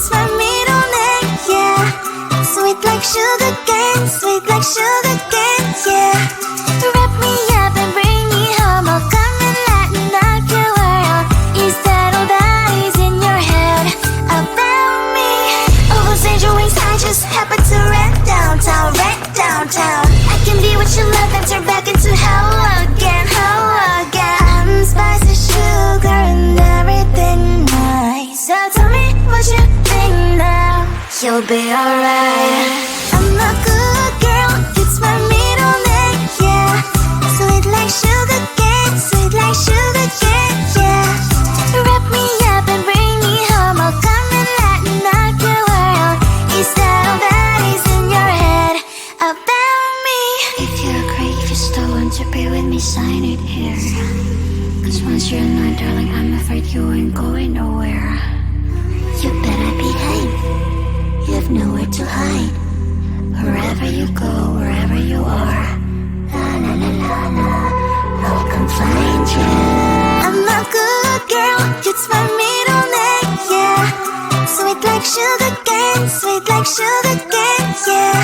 it's my middle name, yeah. Sweet like sugar cane, sweet like sugar cane, yeah. Wrap me up and bring me home, I'll come and lighten up your world. Is that all that is in your head about me? Over angel wings, I just happen to rent downtown, I can be what you love and turn back into hell again, I'm spicy sugar and everything nice. So tell me what you think now, you'll be alright. I'm a good girl, it's my middle name, yeah. Sweet like sugar cane, sweet like sugar cane, yeah. Wrap me up and bring me home, I'll come and lighten up your world. Is that all that is in your head about me? If you're great, if you still want to be with me, sign it here. Cause once you're mine, darling, I'm afraid you ain't going nowhere. You better behave, you have nowhere to hide. Wherever you go, wherever you are, la la la la la, I'll come find you. I'm a good girl, it's my middle name, yeah. Sweet like sugar cane, sweet like sugar cane, yeah.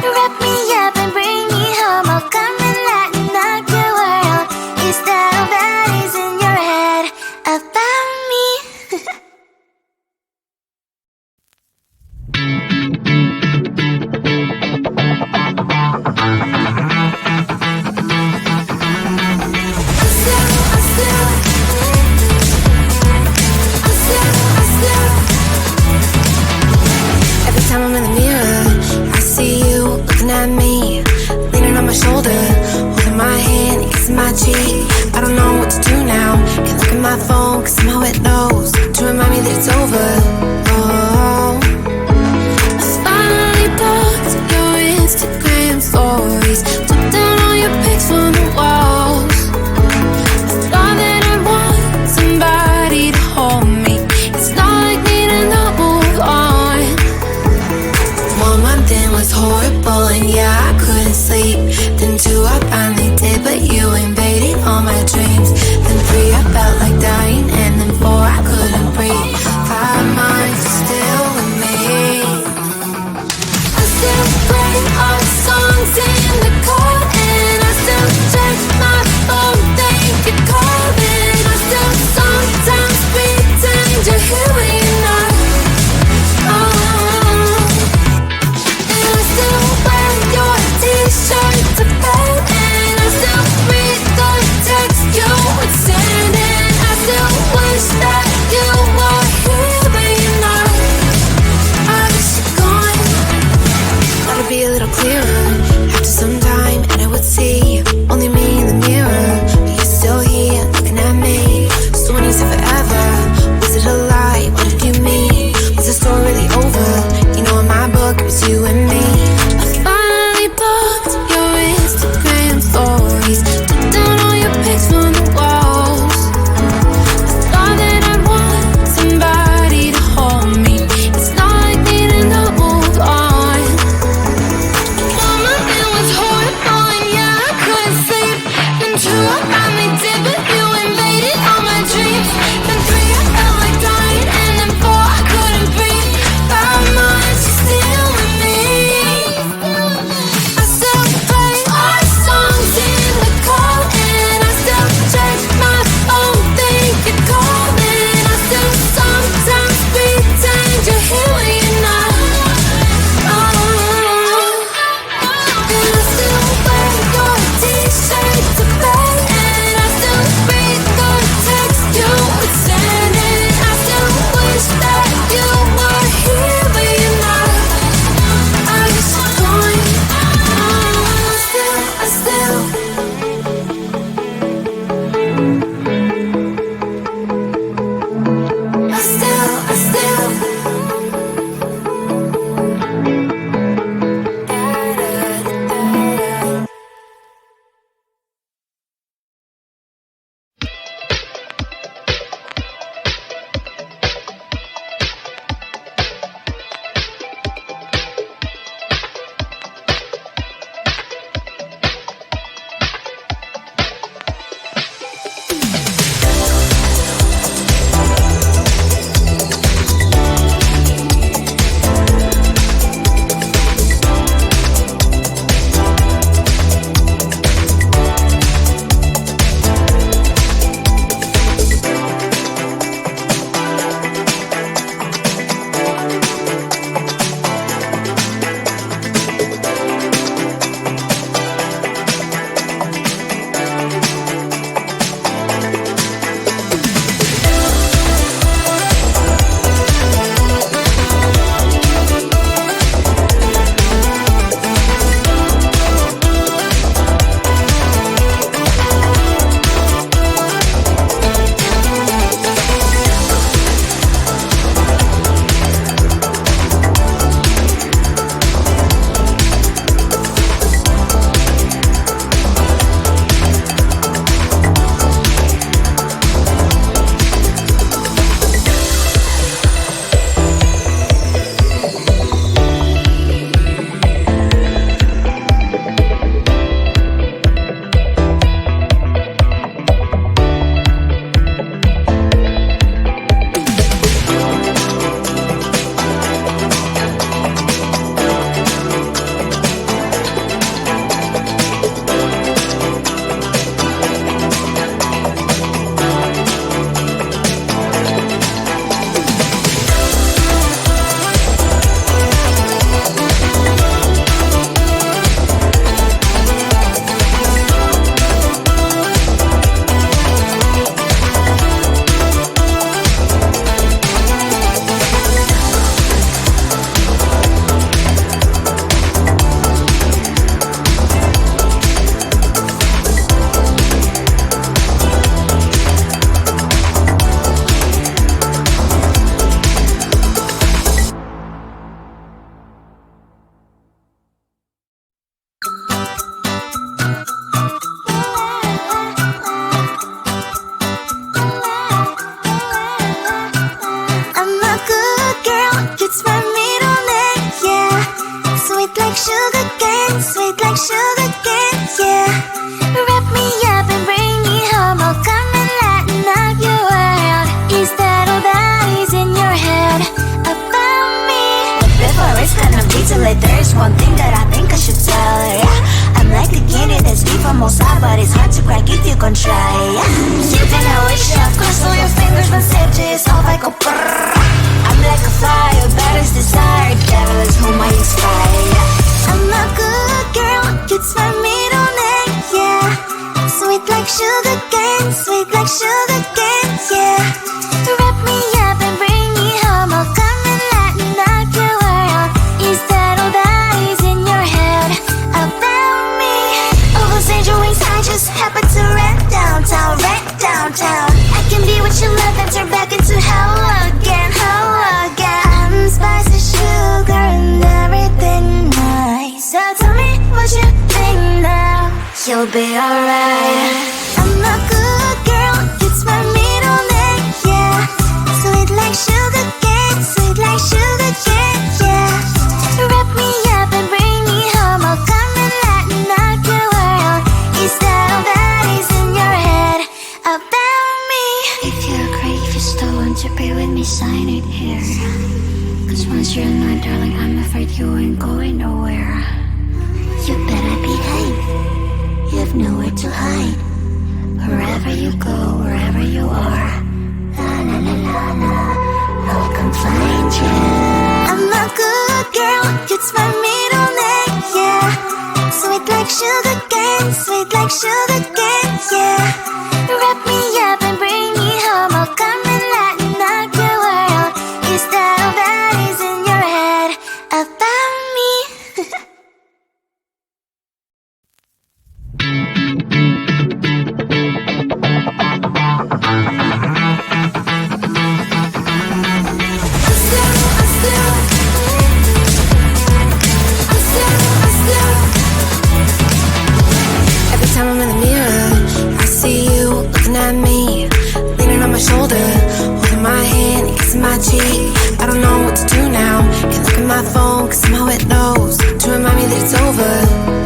Wrap me up and bring me home, I'll come and lighten up your world. Is that all that is in your head about me? Every time I'm in the mirror, I see you looking at me, leaning on my shoulder, holding my hand, kissing my cheek. I don't know what to do now. Can't look at my phone, cause somehow it knows to remind me that it's over. Oh, I finally looked at your Instagram stories, took down all your pics on the walls. I thought that I'd want somebody to hold me. It's not like me to not move on. 1 month in was horrible and yeah, I couldn't sleep. Then 2, I finally did, but you invaded all my dreams. Then 3, I felt like dying, and then 4, I it's my middle name, yeah. Sweet like sugar cane, sweet like sugar cane, yeah. Wrap me up and bring me home, I'll come and lighten up your world. Is that all that is in your head about me? Before it's gonna be too late, there's one thing that I think I should tell her, yeah. I'm like the candy that's deep from outside, but it's hard to crack if you can try, yeah. You can wish you cross all your fingers, but safety is off, I go brrrr. I'm like a fire, baddest desire, devil is whom I inspire, yeah. I'm a good girl, it's my middle name, yeah. Sweet like sugar cane, sweet like sugar cane, yeah. Wrap me up and bring me home, I'll come and lighten up your world. Is that all that is in your head about me? Oversend your wings, I just happen to rent downtown, I can be what you love and turn back into hell again, I'm spicy sugar and everything nice. So tell me what you think now. You'll be alright. I'm a good girl, it's my middle name, yeah. Sweet like sugar cane, sweet like sugar cane, yeah. Wrap me up and bring me home, I'll come and lighten up your world. Is that all that is in your head about me? If you're great, if you still want to be with me, sign it here. Cause once you're not, darling, I'm afraid you ain't going nowhere. You better behave, you have nowhere to hide. Wherever you go, wherever you are, la la la la la, I'll come find you. I'm a good girl, it's my middle name, yeah. Sweet like sugar cane, sweet like sugar cane, yeah. Wrap me up and bring me home, I'll come and lighten up your world. Is that all that is in your head about me? Every time I'm in the mirror, I see you looking at me, leaning on my shoulder, holding my hand, kissing my cheek. I don't know what to do now. Can't look at my phone, cause somehow it knows to remind me that it's over.